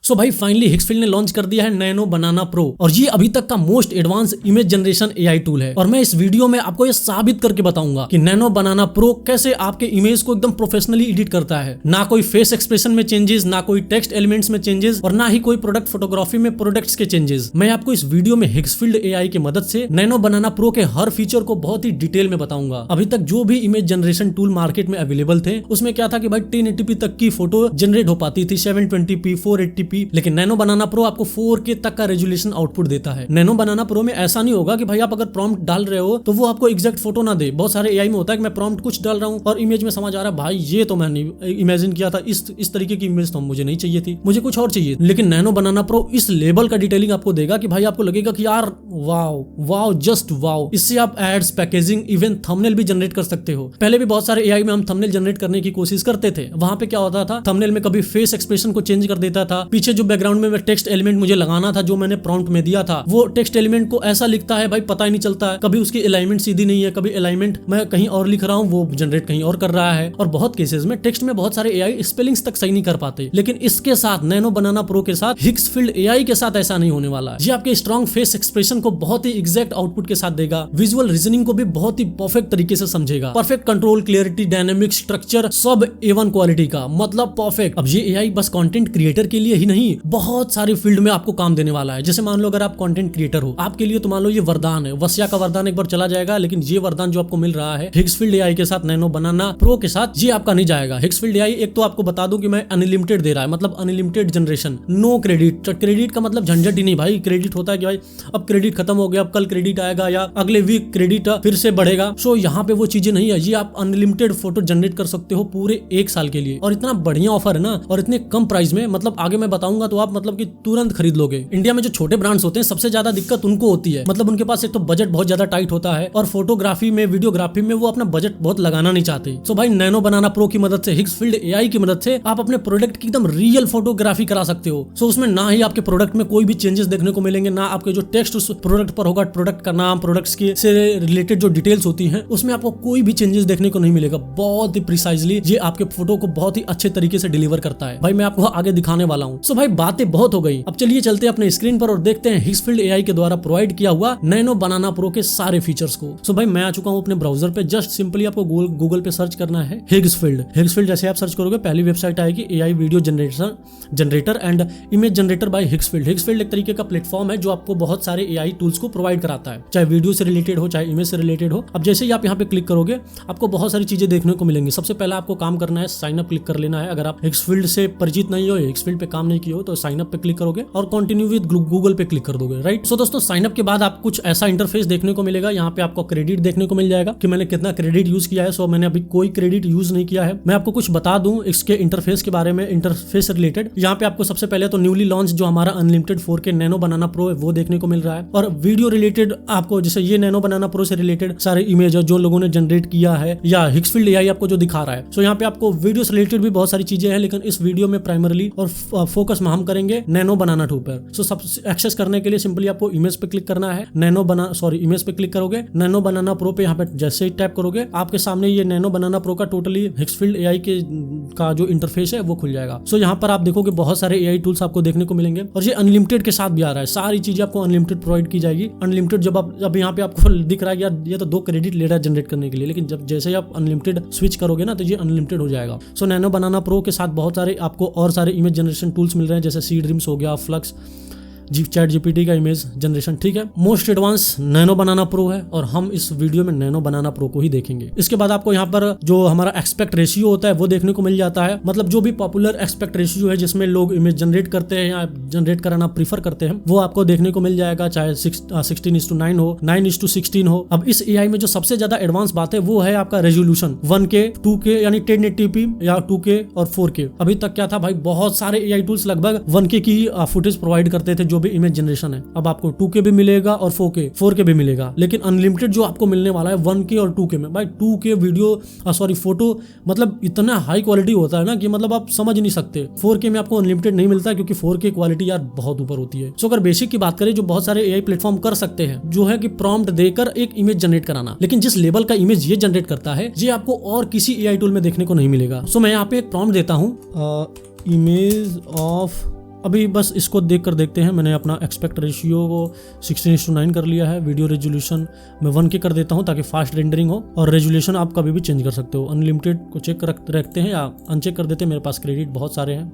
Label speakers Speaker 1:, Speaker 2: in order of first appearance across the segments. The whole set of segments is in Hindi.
Speaker 1: सो भाई फाइनली हिक्सफील्ड ने लॉन्च कर दिया है नैनो बनाना प्रो और ये अभी तक का most advance image generation AI tool है। और मैं इस वीडियो में आपको ये साबित करके बताऊंगा कि नैनो बनाना प्रो कैसे आपके इमेज को एकदम प्रोफेशनली एडिट करता है। ना कोई फेस एक्सप्रेशन में चेंजेस, ना कोई टेक्स्ट एलिमेंट्स में चेंजेस और ना ही कोई प्रोडक्ट फोटोग्राफी में प्रोडक्ट्स के चेंजेस। मैं आपको इस वीडियो में हिक्सफील्ड एआई की मदद से नैनो बनाना प्रो के हर फीचर को बहुत ही डिटेल में बताऊंगा। अभी तक जो भी इमेज जनरेशन टूल मार्केट में अवेलेबल थे उसमें क्या था कि भाई 1080p तक की फोटो जनरेट हो पाती थी, 720p 480p, लेकिन नैनो बनाना प्रो आपको 4K तक का रेजोल्यूशन आउटपुट देता है। नैनो बनाना प्रो में ऐसा नहीं होगा कि भाई आप अगर प्रॉम्प्ट डाल रहे हो तो वो आपको एग्जैक्ट फोटो ना दे। बहुत सारे एआई में होता है कि मैं प्रॉम्प्ट कुछ डाल रहा हूँ और इमेज में समझ आ रहा है भाई ये तो मैं नहीं इमेजिन किया था, इस तरीके की इमेज तो मुझे नहीं चाहिए थी, मुझे कुछ और चाहिए। लेकिन नैनो बनाना प्रो इस लेवल का डिटेलिंग आपको देगा कि भाई आपको लगेगा कि यार वाओ वाओ जस्ट वाओ। इससे आप एड्स, पैकेजिंग, इवन थंबनेल भी जनरेट कर सकते हो। पहले भी बहुत सारे एआई में हम थंबनेल जनरेट करने की कोशिश करते थे। वहां पे क्या होता था, थंबनेल में कभी फेस एक्सप्रेशन को चेंज कर देता था, पीछे जो बैकग्राउंड में टेक्स्ट एलिमेंट मुझे लगाना था जो मैंने प्रॉम्प्ट में दिया था वो टेक्स्ट एलिमेंट को ऐसा लिखता है भाई पता ही नहीं चलता है। कभी उसकी अलाइनमेंट सीधी नहीं है, कभी अलाइनमेंट मैं कहीं और लिख रहा हूँ वो जनरेट कहीं और कर रहा है। और बहुत केसेस में टेक्स्ट में बहुत सारे एआई स्पेलिंग्स तक सही नहीं कर पाते। लेकिन इसके साथ नैनो बनाना प्रो के साथ हिक्सफील्ड एआई के साथ ऐसा नहीं होने वाला है। ये आपके स्ट्रॉन्ग फेस एक्सप्रेशन को बहुत ही एग्जैक्ट आउटपुट के साथ देगा। विजुअल रीजनिंग को भी बहुत ही परफेक्ट तरीके से समझेगा। Perfect control, clarity, dynamic structure सब A1 क्वालिटी का, मतलब परफेक्ट। अब ये एआई बस कंटेंट क्रिएटर के लिए ही नहीं, बहुत सारे फील्ड में आपको काम देने वाला है। जैसे मान लो अगर आप कंटेंट क्रिएटर हो, आपके लिए तो मान लो ये वरदान है, वस्या का वरदान एक बार चला जाएगा, लेकिन ये वरदान जो आपको मिल रहा है हिक्सफील्ड एआई के साथ, नैनो बनाना प्रो के साथ, ये आपका नहीं जाएगा। हिक्सफील्ड एआई एक तो आपको बता दूं कि मैं अनलिमिटेड दे रहा है, मतलब unlimited generation, no credit. Credit का मतलब झंझट ही नहीं भाई। क्रेडिट होता है कि भाई अब क्रेडिट खत्म हो गया, अब कल क्रेडिट आएगा या अगले वीक क्रेडिट फिर से बढ़ेगा। सो यहाँ पे वो चीजें नहीं है। ये आप अनलिमिटेड फोटो जनरेट कर सकते हो पूरे 1 साल के लिए। और इतना बढ़िया ऑफर है ना, और इतने कम प्राइस में, मतलब आगे मैं बताऊंगा तो आप मतलब कि तुरंत खरीद लोगे। इंडिया में जो छोटे ब्रांड्स होते हैं सबसे ज्यादा दिक्कत उनको होती है, मतलब उनके पास एक तो बजट बहुत ज्यादा टाइट होता है और फोटोग्राफी में, वीडियोग्राफी में वो अपना बजट बहुत लगाना नहीं चाहते। सो भाई नैनो बनाना प्रो की मदद से, हिक्सफील्ड एआई की मदद से आप अपने प्रोडक्ट की एकदम रियल फोटोग्राफी करा सकते हो। सो उसमें ना ही आपके प्रोडक्ट में कोई भी चेंजेस देखने को मिलेंगे, ना आपके जो टेक्स्ट उस प्रोडक्ट पर होगा, प्रोडक्ट का नाम, प्रोडक्ट्स के से रिलेटेड जो डिटेल्स होती हैं उसमें आपको कोई भी चेंजेस देखने को नहीं मिलेगा। बहुत ही प्रिसाइजली ये आपके फोटो को बहुत ही अच्छे तरीके से डिलीवर करता है। भाई मैं आपको आगे दिखाने वाला हूँ। सो भाई बातें बहुत हो गई, अब चलिए चलते हैं अपने स्क्रीन पर और देखते हैं हिक्सफील्ड एआई के द्वारा प्रोवाइड किया हुआ नैनो बनाना प्रो के सारे फीचर्स को। सो भाई मैं आ चुका हूँ अपने ब्राउजर पे। जस्ट सिंपली आपको गूगल पे सर्च करना है हिक्सफील्ड। जैसे आप सर्च करोगे पहली वेबसाइट आएगी AI video generator and image generator by Higgsfield. Higgsfield एक तरीके का प्लेटफॉर्म है जो आपको बहुत सारे एआई टूल्स को प्रोवाइड कराता है, चाहे वीडियो से रिलेटेड हो, चाहे इमेज से रिलेटेड हो। अब जैसे ही आप यहाँ पे क्लिक करोगे आपको बहुत सारी चीजें देखने को मिलेंगी। सबसे पहले आपको काम करना है, साइन अप क्लिक कर लेना है। अगर आप हिक्सफील्ड से परिचित नहीं हो, हिक्सफील्ड पे काम नहीं किए हो तो साइन अप पे क्लिक करोगे और कंटिन्यू विद गूगल पे क्लिक कर दोगे, राइट। सो दोस्तों साइन अप के बाद आप कुछ ऐसा इंटरफेस देखने को मिलेगा। यहाँ पे आपको क्रेडिट देखने को मिल जाएगा कि मैंने कितना क्रेडिट यूज किया है। सो मैंने अभी कोई क्रेडिट यूज नहीं किया है। मैं आपको कुछ बता दूं इसके इंटरफेस के बारे में, इंटरफेस रिलेटेड। यहाँ पे आपको सबसे पहले तो न्यूली लॉन्च जो हमारा अनलिमिटेड 4K नैनो बनाना प्रो है वो देखने को मिल रहा है। और वीडियो रिलेटेड आपको, जैसे ये नैनो बनाना प्रो से रिलेटेड सारे इमेज है जो लोगों ने जनरेट किया है, या हिक्सफील्ड एआई आपको जो दिखा रहा है। सो यहाँ पे आपको वीडियो से रिलेटेड भी बहुत सारी चीजें हैं, लेकिन इस वीडियो में प्राइमरली और फोकस में हम करेंगे नैनो बनाना टू पर। सो सब एक्सेस करने के लिए सिंपली आपको इमेज पे क्लिक करना है। इमेज पे क्लिक करोगे, नैनो बनाना प्रो पे यहाँ पे जैसे ही टैप करोगे आपके सामने ये नैनो बनाना प्रो का टोटली हिक्सफील्ड एआई का जो इंटरफेस है वो खुल जाएगा। सो यहाँ पर आप देखोगे बहुत सारे एआई टूल्स आपको देखने को मिलेंगे और ये अनलिमिटेड के साथ भी आ रहा है। सारी चीजें आपको अनलिमिटेड प्रोवाइड की जाएगी। अनलिमिटेड जब यहाँ पे आपको दिख रहा है यार ये तो 2 क्रेडिट ले रहा है जनरेट करने के लिए, लेकिन जब जैसे ही आप अनलिमिटेड स्विच करोगे ना तो ये अनलिमिटेड हो जाएगा। सो नैनो बनाना प्रो के साथ बहुत सारे आपको और सारे इमेज जनरेशन टूल्स मिल रहे हैं, जैसे सी ड्रीम्स हो गया, फ्लक्स, चैट जीपीटी का इमेज जनरेशन, ठीक है। मोस्ट एडवांस नैनो बनाना प्रो है और हम इस वीडियो में नैनो बनाना प्रो को ही देखेंगे। इसके बाद आपको यहाँ पर जो हमारा एक्सपेक्ट रेशियो होता है वो देखने को मिल जाता है, मतलब जो भी पॉपुलर एक्सपेक्ट रेशियो है जिसमें लोग इमेज जनरेट करते हैं या जनरेट कराना प्रीफर करते हैं वो आपको देखने को मिल जाएगा, चाहे 16:9 हो, 9:16 हो। अब इस एआई में जो सबसे ज्यादा एडवांस बात है वो है आपका रेजोल्यूशन 1K 2K यानी 1080p या 2K और 4K। अभी तक क्या था भाई, बहुत सारे एआई टूल्स लगभग 1K की फुटेज प्रोवाइड करते थे जो भी इमेज जनरेशन है। अब आपको 2K भी मिलेगा और 4K भी मिलेगा, लेकिन अनलिमिटेड जो आपको मिलने वाला है 1K और 2K में। भाई 2K फोटो मतलब इतना हाई क्वालिटी होता है ना कि मतलब आप समझ नहीं सकते। 4K में आपको अनलिमिटेड नहीं मिलता क्योंकि 4K क्वालिटी यार बहुत ऊपर होती है। सो अगर बेसिक की बात करें जो बहुत सारे एआई प्लेटफॉर्म कर सकते हैं जो है कि प्रॉम्प्ट देकर एक इमेज जनरेट कराना, लेकिन जिस लेवल का इमेज ये जनरेट करता है ये आपको और किसी एआई टूल में देखने को नहीं मिलेगा। सो मैं यहाँ पे एक प्रॉम्प्ट देता हूँ, इमेज ऑफ अभी बस इसको देख कर देखते हैं। मैंने अपना एक्सपेक्ट रेशियो को 16:9 कर लिया है। वीडियो रेजोल्यूशन मैं 1 के कर देता हूँ ताकि फास्ट रेंडरिंग हो, और रेजोल्यूशन आप कभी भी चेंज कर सकते हो। अनलिमिटेड को चेक रखते हैं या अनचेक कर देते हैं। मेरे पास क्रेडिट बहुत सारे हैं,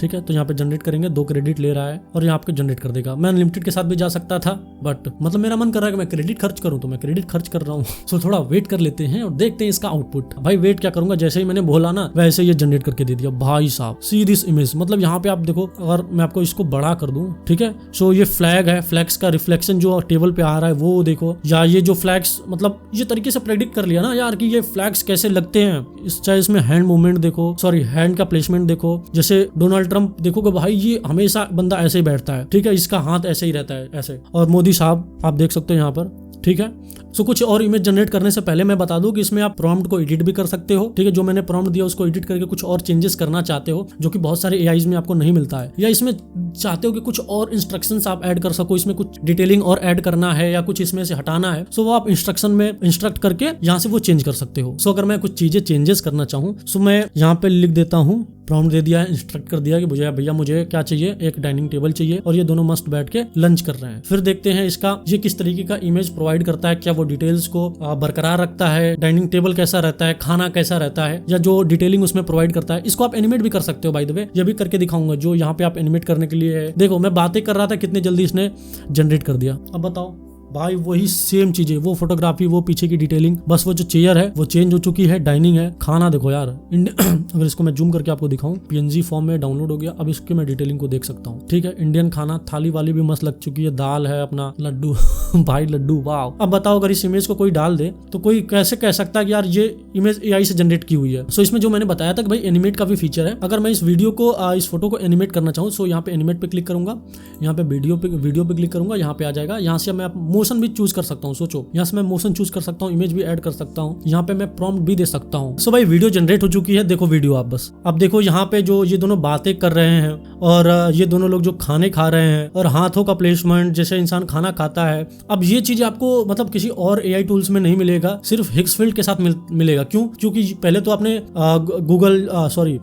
Speaker 1: ठीक है। तो यहाँ पे जनरेट करेंगे, 2 क्रेडिट ले रहा है और यहाँ पे जनरेट कर देगा। मैं अनलिमिटेड के साथ भी जा सकता था, बट मतलब मेरा मन कर रहा है कि मैं क्रेडिट खर्च करूँ, तो मैं क्रेडिट खर्च कर रहा हूँ। तो थोड़ा वेट कर लेते हैं और देखते हैं इसका आउटपुट। भाई वेट क्या करूंगा, जैसे ही मैंने बोला ना वैसे ये जनरेट करके दे दिया। भाई साहब सी दिस इमेज, मतलब यहाँ पे आप देखो, अगर मैं आपको इसको बड़ा कर दूं, ठीक है। सो ये फ्लैग है, फ्लैग्स का रिफ्लेक्शन जो टेबल पे आ रहा है वो देखो, या ये जो फ्लैग्स, मतलब ये तरीके से प्रेडिक्ट कर लिया ना यार कि ये फ्लैग्स कैसे लगते हैं। चाहे इसमें हैंड मूवमेंट देखो, सॉरी हैंड का प्लेसमेंट देखो, जैसे डोनाल्ड ट्रंप देखोगे भाई ये हमेशा बंदा ऐसे ही बैठता है, ठीक है। इसका हाथ ऐसे ही रहता है ऐसे, और मोदी साहब आप देख सकते हो यहाँ पर, ठीक है। सो कुछ और इमेज जनरेट करने से पहले मैं बता दूं कि इसमें आप प्रॉम्प्ट को एडिट भी कर सकते हो, ठीक है। जो मैंने प्रॉम्प्ट दिया उसको एडिट करके कुछ और चेंजेस करना चाहते हो जो कि बहुत सारे एआईज में आपको नहीं मिलता है, या इसमें चाहते हो कि कुछ और इंस्ट्रक्शंस आप ऐड कर सको, इसमें कुछ डिटेलिंग और ऐड करना है या कुछ इसमें से हटाना है, सो वो आप इंस्ट्रक्शन में इंस्ट्रक्ट करके यहाँ से वो चेंज कर सकते हो। सो अगर मैं कुछ चीजें चेंजेस करना चाहूँ, सो मैं यहाँ पे लिख देता हूँ, प्रॉम्प्ट दे दिया है, इंस्ट्रक्ट कर दिया कि भैया मुझे क्या चाहिए, एक डाइनिंग टेबल चाहिए और ये दोनों मस्त बैठ के लंच कर रहे हैं। फिर देखते हैं इसका ये किस तरीके का इमेज प्रोवाइड करता है, क्या वो डिटेल्स को बरकरार रखता है, डाइनिंग टेबल कैसा रहता है, खाना कैसा रहता है, या जो डिटेलिंग उसमें प्रोवाइड करता है। इसको आप एनिमेट भी कर सकते हो, बाय द वे ये भी करके दिखाऊंगा। जो यहाँ पे आप एनिमेट करने के लिए है, देखो मैं बातें कर रहा था, कितनी जल्दी इसने जनरेट कर दिया। अब बताओ भाई वही सेम चीजें, वो फोटोग्राफी, वो पीछे की डिटेलिंग, बस वो जो चेयर है वो चेंज हो चुकी है, डाइनिंग है, खाना देखो यार। अगर इसको मैं जूम करके आपको दिखाऊं, पीएनजी फॉर्म में डाउनलोड हो गया। अब इसके मैं डिटेलिंग को देख सकता हूँ, ठीक है। इंडियन खाना थाली वाली भी मस्त लग चुकी है, दाल है, अपना लड्डू भाई लड्डू, वाह। अब बताओ अगर इस इमेज को कोई डाल दे तो कोई कैसे कह सकता है कि यार ये इमेज एआई से जनरेट की हुई है। सो इसमें जो मैंने बताया था कि भाई एनिमेट का भी फीचर है। अगर मैं इस वीडियो को इस फोटो को एनिमेट करना चाहूँ, सो यहाँ पे एनिमेट पे क्लिक करूंगा, यहाँ पे वीडियो पे क्लिक करूंगा, यहाँ पे आ जाएगा। यहाँ से मैं मोशन भी चूज कर सकता हूँ, सोचो यहाँ से मैं मोशन चूज कर सकता हूँ, इमेज भी ऐड कर सकता हूँ, यहाँ पे मैं प्रॉम्प्ट भी दे सकता हूँ। सो भाई वीडियो जनरेट हो चुकी है, देखो वीडियो आप बस। अब देखो यहाँ पे जो ये दोनों बातें कर रहे हैं और ये दोनों लोग जो खाने खा रहे हैं, और हाथों का प्लेसमेंट जैसे इंसान खाना खाता है। अब ये चीज आपको मतलब किसी और एआई टूल्स में नहीं मिलेगा, सिर्फ हिग्सफील्ड के साथ मिलेगा। क्यों? क्योंकि पहले तो आपने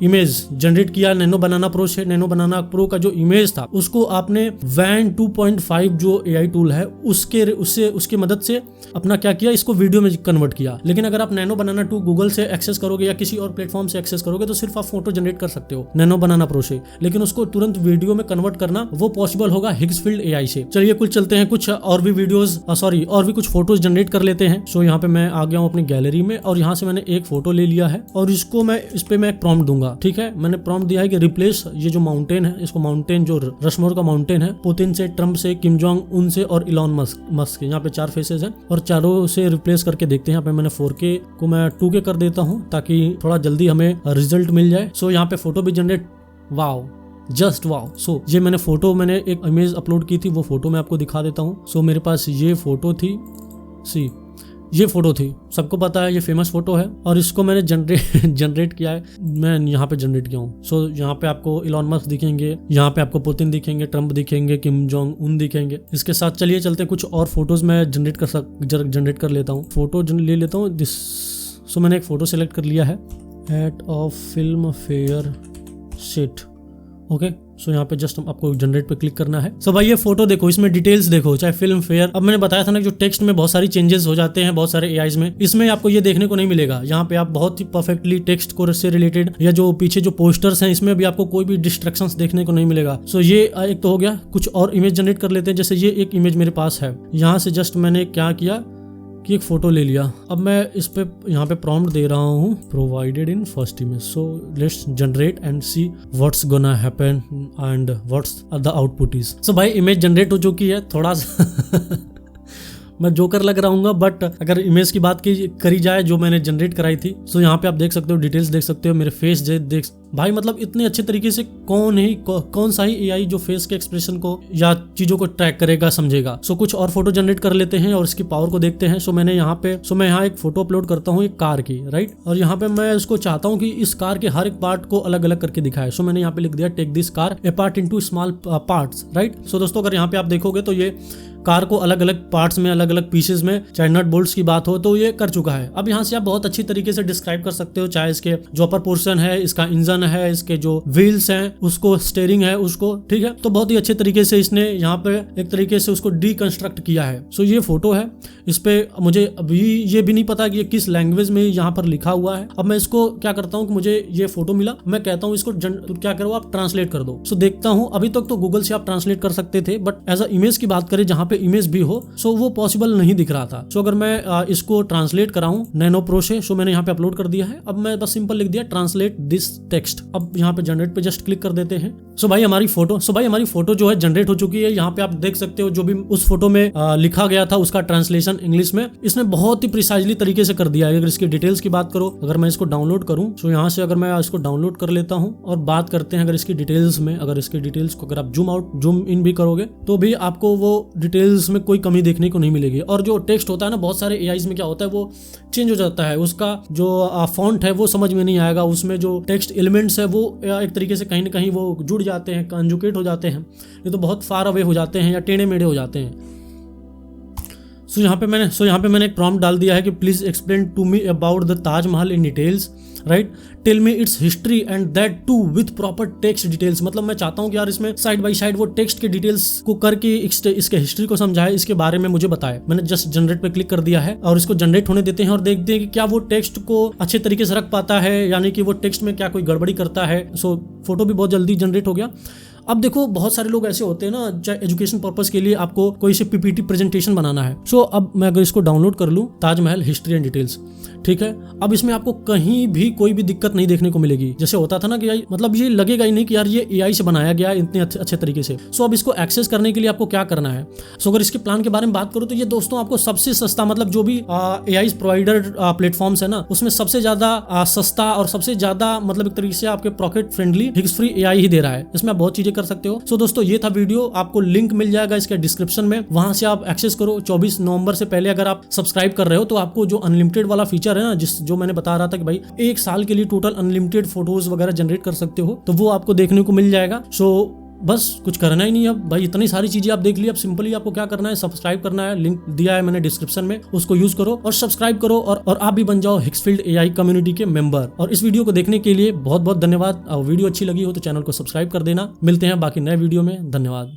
Speaker 1: इमेज जनरेट किया नैनो बनाना प्रो से। नैनो बनाना प्रो का जो इमेज था उसको आपने वैन 2.5 जो एआई टूल है उसके मदद से अपना क्या किया, इसको वीडियो में कन्वर्ट किया। लेकिन अगर आप नैनो बनाना 2 गूगल से एक्सेस करोगे या किसी और प्लेटफॉर्म से एक्सेस करोगे तो सिर्फ आप फोटो जनरेट कर सकते हो नैनो बनाना प्रो से, लेकिन उसको तुरंत वीडियो में कन्वर्ट करना वो पॉसिबल होगा हिग्सफील्ड एआई से। चलिए कुछ चलते हैं, कुछ और भी वीडियोस और भी कुछ फोटोज जनरेट कर लेते हैं। सो यहाँ पे मैं आ गया हूँ अपनी गैलरी में और यहाँ से मैंने एक फोटो ले लिया है और इसको मैं इस पे मैं एक प्रॉम्प्ट दूंगा, ठीक है। मैंने प्रॉम्प्ट दिया है कि रिप्लेस ये जो माउंटेन है, इसको माउंटेन जो रशमोर का माउंटेन है, पुतिन से, ट्रम्प से, किम जोंग उन से और इलॉन मस्क यहाँ पे 4 फेसेस हैं और चारों से रिप्लेस करके देखते हैं। यहाँ पे मैंने 4K को मैं 2K कर देता हूँ ताकि थोड़ा जल्दी हमें रिजल्ट मिल जाए। सो यहाँ पे फोटो भी जनरेट, वाओ जस्ट वाओ। सो ये मैंने एक इमेज अपलोड की थी, वो फोटो मैं आपको दिखा देता हूँ। सो मेरे पास ये फोटो थी, ये फोटो थी, सबको पता है ये फेमस फोटो है और इसको मैंने जनरेट किया है, मैं यहाँ पे जनरेट किया हूँ। सो यहाँ पे आपको इलॉन मस्क दिखेंगे, यहाँ पे आपको पुतिन दिखेंगे, ट्रम्प दिखेंगे, किम जोंग उन दिखेंगे। इसके साथ चलिए चलते कुछ और फोटोज मैं जनरेट कर लेता हूँ, फोटो ले लेता हूँ दिस। सो मैंने एक फोटो सेलेक्ट कर लिया है at a Filmfare set, okay. So यहाँ पे जस्ट आपको जनरेट पे क्लिक करना है। सो भाई ये फोटो देखो, इसमें डिटेल्स देखो, चाहे फिल्म फेयर। अब मैंने बताया था ना जो टेक्स्ट में बहुत सारी चेंजेस हो जाते हैं बहुत सारे एआईज में, इसमें आपको ये देखने को नहीं मिलेगा। यहाँ पे आप बहुत ही परफेक्टली टेक्स्ट को से रिलेटेड या जो पीछे जो पोस्टर्स हैं इसमें भी आपको कोई भी डिस्ट्रैक्शंस देखने को नहीं मिलेगा। सो ये एक तो हो गया। कुछ और इमेज जनरेट कर लेते हैं, जैसे ये एक इमेज मेरे पास है, यहाँ से जस्ट मैंने क्या किया कि एक फोटो ले लिया। अब मैं इस पे यहाँ पे प्रॉम्प्ट दे रहा हूँ provided in first image. So let's generate and see what's gonna happen and what's the output is. So भाई इमेज जनरेट हो चुकी है, थोड़ा सा मैं जोकर लग रहा हूँ, बट अगर इमेज की बात करी जाए जो मैंने जनरेट कराई थी, सो यहाँ पे आप देख सकते हो, डिटेल्स देख सकते हो, मेरे फेस देख भाई, मतलब इतने अच्छे तरीके से कौन सा ही एआई जो फेस के एक्सप्रेशन को या चीजों को ट्रैक करेगा, समझेगा। सो कुछ और फोटो जनरेट कर लेते हैं और इसकी पावर को देखते हैं। सो मैं यहाँ एक फोटो अपलोड करता हूँ एक कार की, राइट। और यहाँ पे मैं इसको चाहता हूँ कि इस कार के हर एक पार्ट को अलग अलग करके दिखाए। सो मैंने यहाँ पे लिख दिया take this car apart into small parts, right. So दोस्तों अगर यहाँ पे आप देखोगे तो ये कार को अलग अलग पार्ट्स में, अलग अलग पीसेस में, चाहे नट बोल्ट्स की बात हो तो ये कर चुका है। अब यहाँ से आप बहुत अच्छी तरीके से डिस्क्राइब कर सकते हो, चाहे इसके जो अपर पोर्शन है, इसका इंजन है, इसके जो व्हील्स हैं उसको, स्टीयरिंग है उसको, ठीक है। तो बहुत ही अच्छे तरीके से इसने यहाँ पे एक तरीके से उसको डीकंस्ट्रक्ट किया है। सो ये फोटो है, इस पे मुझे अभी ये भी नहीं पता कि ये किस लैंग्वेज में यहाँ पर लिखा हुआ है। अब मैं इसको क्या करता हूँ कि मुझे ये फोटो मिला, मैं कहता हूँ इसको तो क्या करो आप ट्रांसलेट कर दो। सो देखता हूँ, अभी तक तो गूगल से आप ट्रांसलेट कर सकते थे, बट एज अ इमेज की बात करें जहाँ पे इमेज भी हो, सो वो पॉसिबल नहीं दिख रहा था। सो अगर मैं इसको ट्रांसलेट कराऊं नैनो प्रो से, सो मैंने यहाँ पे अपलोड कर दिया है। अब मैं बस सिंपल लिख दिया ट्रांसलेट दिस टेक्स्ट। अब यहाँ पे जनरेट पे जस्ट क्लिक कर देते हैं। सो भाई हमारी फोटो जो है जनरेट हो चुकी है। यहाँ पे आप देख सकते हो जो भी उस फोटो में लिखा गया था उसका ट्रांसलेशन इंग्लिश में इसने बहुत ही प्रिसाइजली तरीके से कर दिया है। अगर इसकी डिटेल्स की बात करो, अगर मैं इसको डाउनलोड करूं, तो यहाँ से अगर मैं इसको डाउनलोड कर लेता हूं और बात करते हैं अगर इसकी डिटेल्स में, अगर इसकी डिटेल्स को अगर आप जूम इन भी करोगे तो भी आपको वो डिटेल्स में कोई कमी देखने को नहीं मिलेगी। और जो टेक्स्ट होता है ना, बहुत सारे एआईज में क्या होता है वो चेंज हो जाता है, उसका जो फॉन्ट है वो समझ में नहीं आएगा, उसमें जो टेक्स्ट एलिमेंट्स है वो एक तरीके से कहीं ना कहीं वो जुड़ जाते हैं, कंजुकेट हो जाते हैं, ये तो बहुत फार अवे हो जाते हैं या टेढ़े मेढ़े हो जाते हैं। सो यहाँ पे मैंने एक प्रॉम्प्ट डाल दिया है कि please explain to me about the Taj Mahal in details, right, tell me its history and that too with proper text details. मतलब मैं चाहता हूँ कि यार इसमें साइड बाय साइड वो टेक्स्ट के डिटेल्स को करके इसके हिस्ट्री को समझाए, इसके बारे में मुझे बताए। मैंने जस्ट जनरेट पे क्लिक कर दिया है और इसको जनरेट होने देते हैं और देखते हैं कि क्या वो टेक्स्ट को अच्छे तरीके से रख पाता है, यानी कि वो टेक्स्ट में क्या कोई गड़बड़ी करता है। सो फोटो भी बहुत जल्दी जनरेट हो गया। अब देखो बहुत सारे लोग ऐसे होते हैं ना, चाहे एजुकेशन पर्पस के लिए आपको कोई से पीपीटी प्रेजेंटेशन बनाना है। सो अब मैं अगर इसको डाउनलोड कर लूँ ताजमहल हिस्ट्री एंड डिटेल्स, ठीक है, अब इसमें आपको कहीं भी कोई भी दिक्कत नहीं देखने को मिलेगी। जैसे होता था ना कि मतलब ये लगेगा ही नहीं कि यार ये एआई से बनाया गया है इतने अच्छे तरीके से। सो अब इसको एक्सेस करने के लिए आपको क्या करना है, सो अगर इसके प्लान के बारे में बात करूँ तो ये दोस्तों आपको सबसे सस्ता, मतलब जो भी एआई प्रोवाइडर प्लेटफॉर्म्स है ना उसमें सबसे ज्यादा सस्ता और सबसे ज्यादा मतलब एक तरीके से आपके pocket friendly Higgs free AI ही दे रहा है। इसमें आप बहुत चीजें कर सकते हो। सो दोस्तों ये था वीडियो, आपको लिंक मिल जाएगा इसके डिस्क्रिप्शन में, वहां से आप एक्सेस करो। 24 नवंबर से पहले अगर आप सब्सक्राइब कर रहे हो तो आपको जो अनलिमिटेड वाला फीचर है ना, जो मैंने बता रहा था कि भाई 1 साल के लिए टोटल अनलिमिटेड फोटोज वगैरह जनरेट कर सकते हो, तो वो आपको देखने को मिल जाएगा। सो बस कुछ करना ही नहीं। अब भाई इतनी सारी चीजें आप देख ली, अब सिंपली आपको क्या करना है, सब्सक्राइब करना है। लिंक दिया है मैंने डिस्क्रिप्शन में, उसको यूज करो और सब्सक्राइब करो और आप भी बन जाओ हिक्सफील्ड एआई कम्युनिटी के मेंबर। और इस वीडियो को देखने के लिए बहुत बहुत धन्यवाद। वीडियो अच्छी लगी हो तो चैनल को सब्सक्राइब कर देना। मिलते हैं बाकी नए वीडियो में, धन्यवाद।